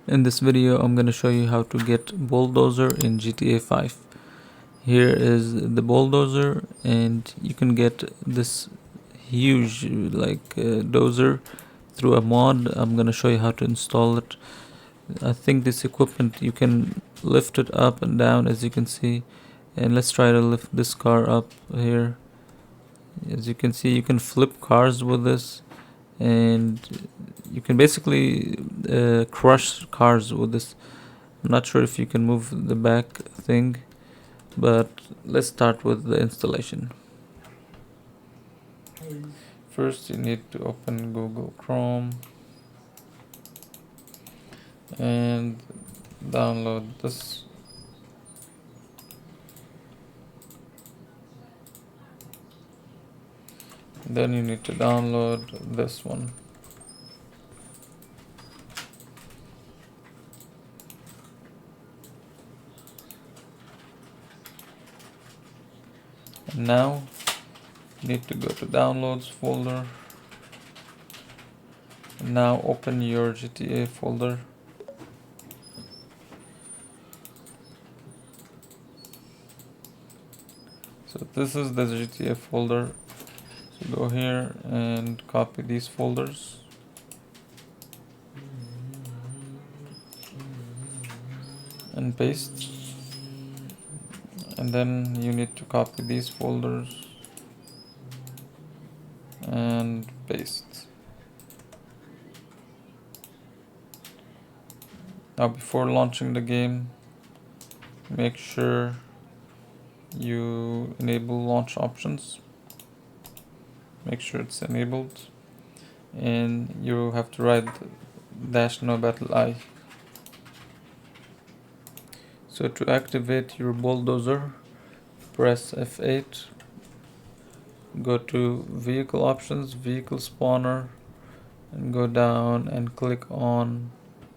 In this video, I'm going to show you how to get Bulldozer in GTA 5. Here is the Bulldozer, and you can get this huge dozer through a mod. I'm going to show you how to install it. I think this equipment, you can lift it up and down, as you can see. And let's try to lift this car up here. As you can see, you can flip cars with this, and you can basically crush cars with this. I'm not sure if you can move the back thing, but let's start with the installation. First, you need to open Google Chrome and download this. Then you need to download this one. And now you need to go to downloads folder. And now open your GTA folder. So this is the GTA folder. So go here and copy these folders. And paste. And then you need to copy these folders and paste. Now before launching the game, make sure you enable launch options. Make sure it's enabled, and you have to write -no battle I. So to activate your bulldozer, press F8, go to vehicle options, vehicle spawner, and go down and click on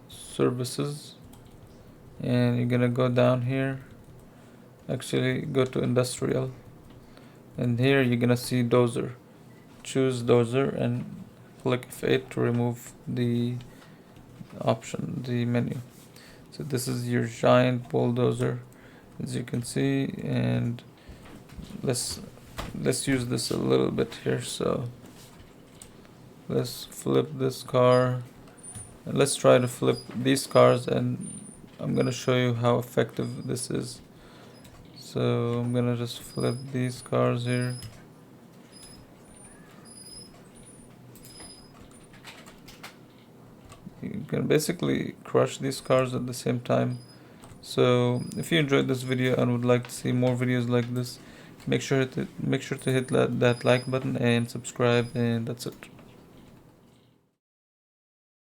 services, and you're gonna go down here. Actually, go to industrial, and here you're gonna see dozer. Choose dozer and click F8 to remove the option, the menu. So this is your giant bulldozer, as you can see, and let's use this a little bit here. So let's flip this car, and let's try to flip these cars, and I'm gonna show you how effective this is. So I'm gonna just flip these cars here. You can basically crush these cars at the same time. So if you enjoyed this video and would like to see more videos like this, make sure to hit that like button and subscribe, and that's it.